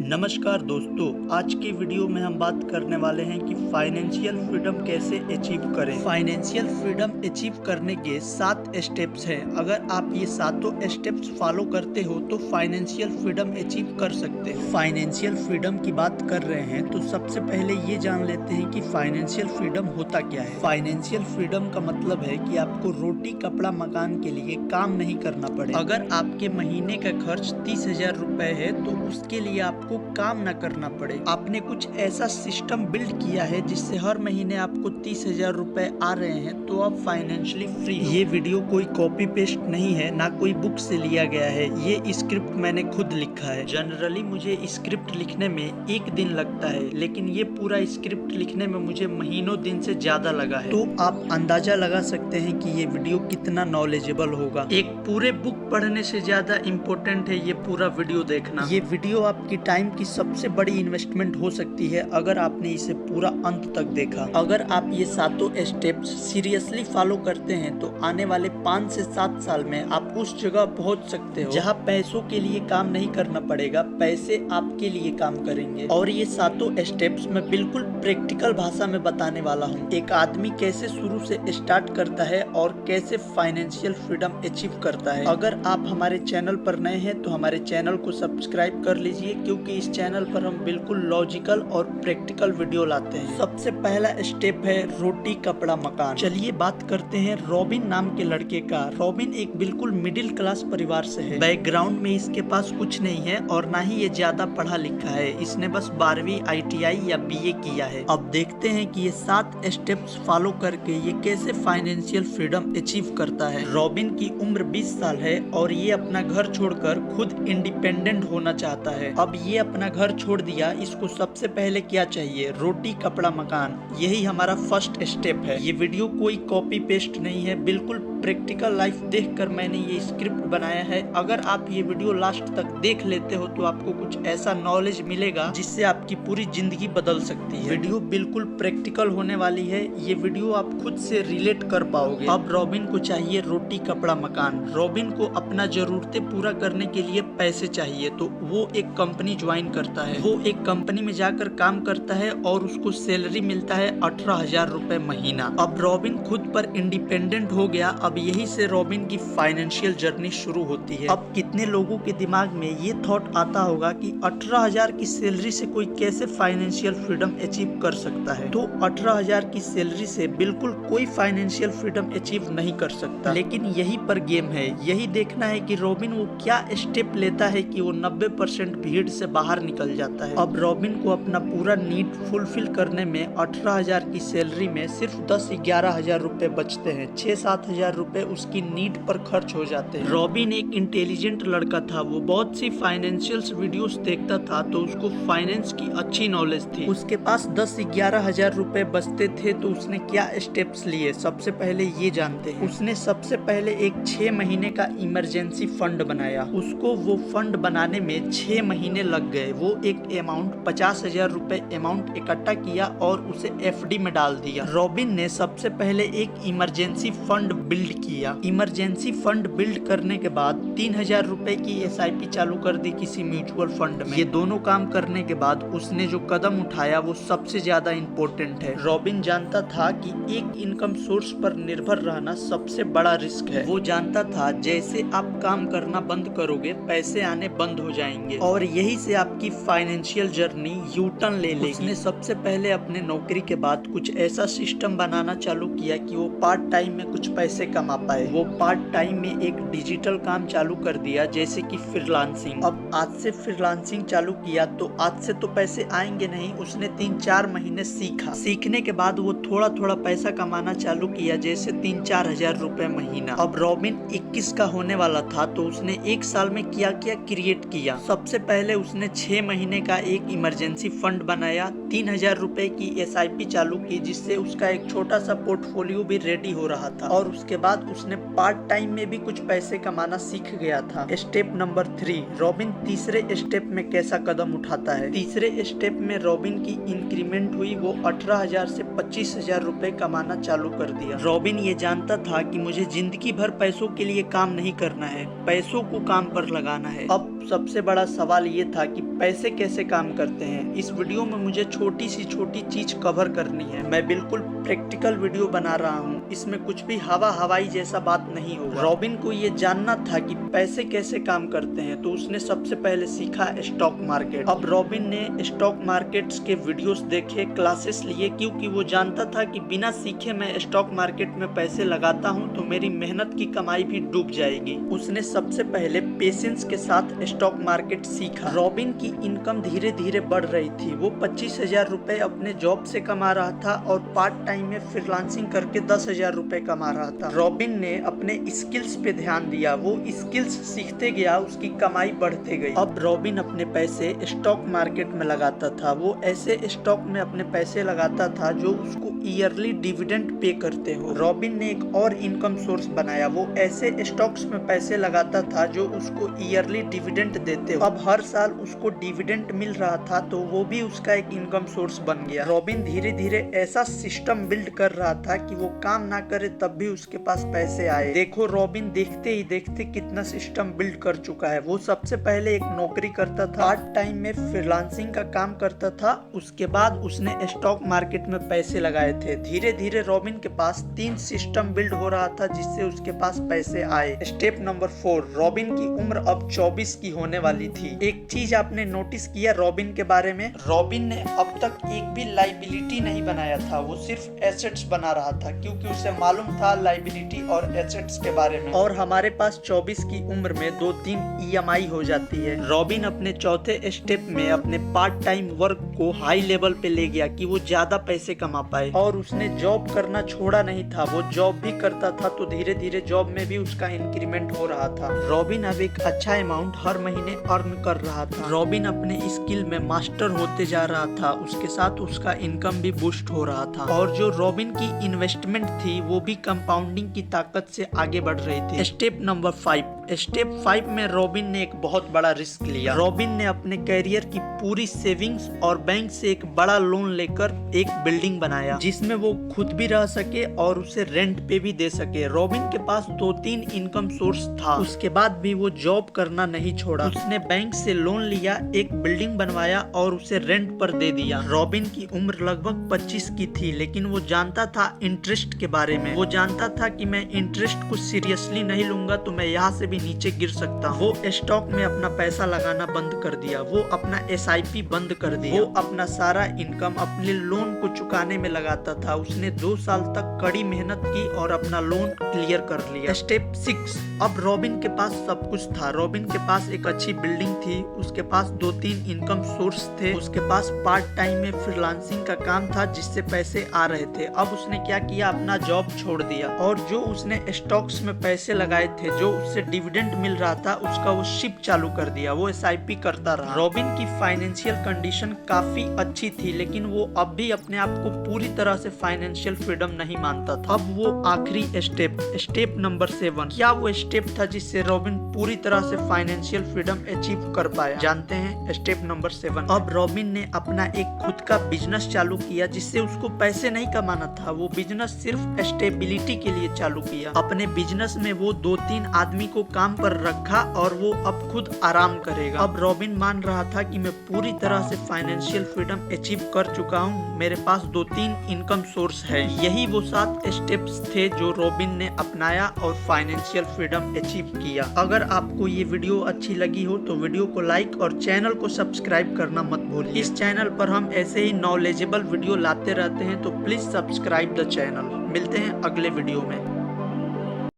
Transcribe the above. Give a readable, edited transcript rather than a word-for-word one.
नमस्कार दोस्तों, आज की वीडियो में हम बात करने वाले हैं कि फाइनेंशियल फ्रीडम कैसे अचीव करें। फाइनेंशियल फ्रीडम अचीव करने के 7 स्टेप्स हैं। अगर आप ये सातों स्टेप्स फॉलो करते हो तो फाइनेंशियल फ्रीडम अचीव कर सकते हो। फाइनेंशियल फ्रीडम की बात कर रहे हैं तो सबसे पहले ये जान लेते हैं कि फाइनेंशियल फ्रीडम होता क्या है। फाइनेंशियल फ्रीडम का मतलब है कि आपको रोटी कपड़ा मकान के लिए काम नहीं करना पड़े। अगर आपके महीने का खर्च 30,000 रुपए है तो उसके लिए आपको काम न करना पड़े। आपने कुछ ऐसा सिस्टम बिल्ड किया है जिससे हर महीने आपको 30,000 रुपए आ रहे हैं तो आप फाइनेंशियली फ्री। ये वीडियो कोई कॉपी पेस्ट नहीं है, ना कोई बुक से लिया गया है। ये स्क्रिप्ट मैंने खुद लिखा है। जनरली मुझे स्क्रिप्ट लिखने में 1 दिन लगता है, लेकिन ये पूरा स्क्रिप्ट लिखने में मुझे महीनों दिन से ज्यादा लगा है। तो आप अंदाजा लगा सकते हैं कि ये वीडियो कितना नॉलेजेबल होगा। एक पूरे बुक पढ़ने से ज्यादा इम्पोर्टेंट है ये पूरा वीडियो देखना। ये वीडियो आपकी टाइम की सबसे बड़ी इन्वेस्टमेंट हो सकती है अगर आपने इसे पूरा अंत तक देखा। अगर आप ये सातों स्टेप्स सीरियसली फॉलो करते हैं तो आने वाले 5 से 7 साल में आप उस जगह पहुंच सकते हो जहां पैसों के लिए काम नहीं करना पड़ेगा, पैसे आपके लिए काम करेंगे। और ये सातों स्टेप्स मैं बिल्कुल प्रैक्टिकल भाषा में बताने वाला हूँ। एक आदमी कैसे शुरू से स्टार्ट करता है और कैसे फाइनेंशियल फ्रीडम अचीव करता है। अगर आप हमारे चैनल पर नए हैं तो हमारे चैनल को सब्सक्राइब कर लीजिए, क्योंकि इस चैनल पर हम बिल्कुल लॉजिकल और प्रैक्टिकल वीडियो लाते हैं। सबसे पहला स्टेप है रोटी कपड़ा मकान। चलिए बात करते हैं रॉबिन नाम के लड़के का। रॉबिन एक बिल्कुल मिडिल क्लास परिवार से है। बैकग्राउंड में इसके पास कुछ नहीं है और ना ही ये ज्यादा पढ़ा लिखा है। इसने बस 12वीं ITI या BA किया है। अब देखते हैं कि ये 7 स्टेप्स फॉलो करके ये कैसे फाइनेंशियल फ्रीडम अचीव करता है। रॉबिन की उम्र 20 साल है और ये अपना घर छोड़कर खुद इंडिपेंडेंट होना चाहता है। अब ये अपना घर छोड़ दिया, इसको सबसे पहले क्या चाहिए? रोटी कपड़ा मकान। यही हमारा फर्स्ट स्टेप है। ये वीडियो कोई कॉपी पेस्ट नहीं है, बिल्कुल प्रैक्टिकल लाइफ देखकर मैंने ये स्क्रिप्ट बनाया है। अगर आप ये वीडियो लास्ट तक देख लेते हो तो आपको कुछ ऐसा नॉलेज मिलेगा जिससे आपकी पूरी जिंदगी बदल सकती है। वीडियो बिल्कुल प्रैक्टिकल होने वाली है। ये वीडियो आप खुद से रिलेट कर पाओगे। अब रॉबिन को चाहिए रोटी कपड़ा मकान। रॉबिन को अपना जरूरतें पूरा करने के लिए पैसे चाहिए, तो वो एक कंपनी ज्वाइन करता है। वो एक कंपनी में जाकर काम करता है और उसको सैलरी मिलता है 18,000 रुपए महीना। अब रॉबिन खुद पर इंडिपेंडेंट हो गया। अब यही से रॉबिन की फाइनेंशियल जर्नी शुरू होती है। अब कितने लोगों के दिमाग में ये थॉट आता होगा कि 18,000 की सैलरी से कोई कैसे फाइनेंशियल फ्रीडम अचीव कर सकता है। तो 18,000 की सैलरी से बिल्कुल कोई फाइनेंशियल फ्रीडम अचीव नहीं कर सकता। लेकिन यही पर गेम है। यही देखना है कि रॉबिन वो क्या स्टेप लेता है कि वो 90% भीड़ से बाहर निकल जाता है। अब रॉबिन को अपना पूरा नीड फुलफिल करने में 18,000 की सैलरी में सिर्फ 10-11,000 रुपए बचते हैं। 6-7,000 रुपए उसकी नीड पर खर्च हो जाते हैं। रॉबिन एक इंटेलिजेंट लड़का था। वो बहुत सी फाइनेंशियल वीडियोस देखता था, तो उसको फाइनेंस की अच्छी नॉलेज थी। उसके पास 10-11,000 रुपए बचते थे, तो उसने क्या स्टेप्स लिए सबसे पहले ये जानते हैं। उसने सबसे पहले एक 6 महीने का इमरजेंसी फंड बनाया। उसको वो फंड बनाने में 6 महीने लग गए। वो एक अमाउंट 50,000 रुपए अमाउंट इकट्ठा किया और उसे FD में डाल दिया। रॉबिन ने सबसे पहले एक इमरजेंसी फंड बिल्ड किया। इमरजेंसी फंड बिल्ड करने के बाद 3,000 रुपए की SIP चालू कर दी किसी म्यूचुअल फंड में। ये दोनों काम करने के बाद उसने जो कदम उठाया वो सबसे ज्यादा इम्पोर्टेंट है। रॉबिन जानता था कि एक इनकम सोर्स पर निर्भर रहना सबसे बड़ा रिस्क है। वो जानता था जैसे आप काम करना बंद करोगे पैसे आने बंद हो जाएंगे और यही से आपकी फाइनेंशियल जर्नी U-टर्न ले लेगी। उसने सबसे पहले अपने नौकरी के बाद कुछ ऐसा सिस्टम बनाना चालू किया कि वो पार्ट टाइम में कुछ पैसे कमा पाए। वो पार्ट टाइम में एक डिजिटल काम चालू कर दिया, जैसे कि फ्रीलांसिंग। अब आज से फ्रीलांसिंग चालू किया तो आज से तो पैसे आएंगे नहीं। उसने 3-4 महीने सीखा। सीखने के बाद वो थोड़ा थोड़ा पैसा कमाना चालू किया, जैसे 3-4 हजार रुपए महीना। अब रॉबिन 21 का होने वाला था, तो उसने 1 साल में क्या क्या क्रिएट किया। सबसे पहले उसने 6 महीने का एक इमरजेंसी फंड बनाया, 3,000 रुपए की SIP चालू की, जिससे उसका एक छोटा सा पोर्टफोलियो भी रेडी हो रहा था। और उसके बाद उसने पार्ट टाइम में भी कुछ पैसे कमाना सीख गया था। स्टेप नंबर 3, रॉबिन तीसरे स्टेप में कैसा कदम उठाता है। तीसरे स्टेप में रॉबिन की इंक्रीमेंट हुई। वो 18,000 से 25,000 रुपए कमाना चालू कर दिया। रॉबिन ये जानता था कि मुझे जिंदगी भर पैसों के लिए काम नहीं करना है, पैसों को काम पर लगाना है। अब सबसे बड़ा सवाल ये था कि पैसे कैसे काम करते हैं। इस वीडियो में मुझे छोटी सी छोटी चीज कवर करनी है। मैं बिल्कुल प्रैक्टिकल वीडियो बना रहा हूँ, इसमें कुछ भी हवाई जैसा बात नहीं होगा। रॉबिन को ये जानना था कि पैसे कैसे काम करते हैं, तो उसने सबसे पहले सीखा स्टॉक मार्केट। अब रॉबिन ने स्टॉक मार्केट्स के वीडियोस देखे, क्लासेस लिए, क्योंकि वो जानता था कि बिना सीखे मैं स्टॉक मार्केट में पैसे लगाता हूँ तो मेरी मेहनत की कमाई भी डूब जाएगी। उसने सबसे पहले पेशेंस के साथ स्टॉक मार्केट सीखा। रॉबिन की इनकम धीरे धीरे बढ़ रही थी। वो 25,000 रुपए अपने जॉब से कमा रहा था और पार्ट टाइम में फ्रीलांसिंग करके 10,000 रुपए कमा रहा था। रॉबिन ने अपने स्किल्स पे ध्यान दिया, वो स्किल्स सीखते गया, उसकी कमाई बढ़ते गई। अब रॉबिन अपने पैसे स्टॉक मार्केट में लगाता था। वो ऐसे स्टॉक में अपने पैसे लगाता था जो उसको ईयरली डिविडेंड पे करते हो। रॉबिन ने एक और इनकम सोर्स बनाया। वो ऐसे स्टॉक्स में पैसे लगाता था जो उसको ईयरली डिविडेंड देते हो। अब हर साल उसको डिविडेंड मिल रहा था, तो वो भी उसका एक इनकम सोर्स बन गया। रॉबिन धीरे धीरे ऐसा सिस्टम बिल्ड कर रहा था कि वो काम ना करे तब भी उसके पास पैसे आए। देखो रॉबिन देखते ही देखते कितना सिस्टम बिल्ड कर चुका है। वो सबसे पहले एक नौकरी करता था, पार्ट टाइम में फ्रीलांसिंग का काम करता था। उसके बाद उसने स्टॉक मार्केट में पैसे लगाए थे। धीरे धीरे रॉबिन के पास 3 सिस्टम बिल्ड हो रहा था जिससे उसके पास पैसे आए। स्टेप नंबर 4, रॉबिन की उम्र अब 24 की होने वाली थी। एक चीज आपने नोटिस किया रॉबिन के बारे में? रॉबिन ने अब तक एक भी लाइबिलिटी नहीं बनाया था, वो सिर्फ एसेट्स बना रहा था, क्योंकि उसे मालूम था लाइबिलिटी और एसेट्स के बारे में। और हमारे पास 24 की उम्र में 2-3 EMI हो जाती है। रॉबिन अपने चौथे स्टेप में अपने पार्ट टाइम वर्क को हाई लेवल पे ले गया कि वो ज्यादा पैसे कमा पाए। और उसने जॉब करना छोड़ा नहीं था, वो जॉब भी करता था, तो धीरे धीरे जॉब में भी उसका इंक्रीमेंट हो रहा था। रॉबिन अब एक अच्छा अमाउंट हर महीने अर्न कर रहा था। रॉबिन अपने स्किल में मास्टर होते जा रहा था, उसके साथ उसका इनकम भी बूस्ट हो रहा था। और जो रॉबिन की इन्वेस्टमेंट थी वो भी कंपाउंडिंग की ताकत से आगे बढ़ रही थी। स्टेप नंबर 5, स्टेप 5 में रॉबिन ने एक बहुत बड़ा रिस्क लिया। रॉबिन ने अपने करियर की पूरी सेविंग्स और बैंक से एक बड़ा लोन लेकर एक बिल्डिंग बनाया जिसमें वो खुद भी रह सके और उसे रेंट पे भी दे सके। रॉबिन के पास 2-3 इनकम सोर्स था, उसके बाद भी वो जॉब करना नहीं छोड़ा। उसने बैंक से लोन लिया, एक बिल्डिंग बनवाया और उसे रेंट पर दे दिया। रॉबिन की उम्र लगभग 25 की थी, लेकिन वो जानता था इंटरेस्ट के बारे में। वो जानता था कि मैं इंटरेस्ट को सीरियसली नहीं लूंगा तो मैं यहाँ से भी नीचे गिर सकता हूँ। वो स्टॉक में अपना पैसा लगाना बंद कर दिया, वो अपना SIP बंद कर दिया, वो अपना सारा इनकम अपने लोन को चुकाने में लगाता था। उसने 2 साल तक कड़ी मेहनत की और अपना लोन क्लियर कर लिया। स्टेप 6, अब रॉबिन के पास सब कुछ था। रॉबिन के पास एक अच्छी बिल्डिंग थी, उसके पास 2-3 इनकम सोर्स थे, उसके पास पार्ट टाइम में फ्रीलांसिंग का काम था जिससे पैसे आ रहे थे। अब उसने क्या किया, अपना जॉब छोड़ दिया और जो उसने स्टॉक्स में पैसे लगाए थे, जो उससे डिविडेंड मिल रहा था, उसका वो शिप चालू कर दिया। वो SIP करता रहा। रॉबिन की फाइनेंशियल कंडीशन काफी अच्छी थी, लेकिन वो अब भी अपने आप को पूरी तरह से फाइनेंशियल फ्रीडम नहीं मानता था। अब वो आखिरी स्टेप नंबर 7, क्या वो स्टेप था जिससे रॉबिन पूरी तरह से फाइनेंशियल फ्रीडम अचीव कर पाया? जानते हैं, स्टेप नंबर 7। अब रॉबिन ने अपना एक खुद का बिजनेस चालू किया जिससे उसको पैसे नहीं कमाना था। वो बिजनेस सिर्फ स्टेबिलिटी के लिए चालू किया। अपने बिजनेस में वो 2-3 आदमी को काम पर रखा और वो अब खुद आराम करेगा। अब रॉबिन मान रहा था कि मैं पूरी तरह से फाइनेंशियल फ्रीडम अचीव कर चुका हूँ, मेरे पास 2-3 इनकम सोर्स है। यही वो 7 स्टेप्स थे जो रॉबिन ने अपनाया और फाइनेंशियल फ्रीडम अचीव किया। अगर आपको ये वीडियो अच्छी लगी हो तो वीडियो को लाइक और चैनल को सब्सक्राइब करना मत भूलिए। इस चैनल पर हम ऐसे ही नॉलेजेबल वीडियो लाते रहते हैं, तो प्लीज सब्सक्राइब द चैनल। मिलते हैं अगले वीडियो में।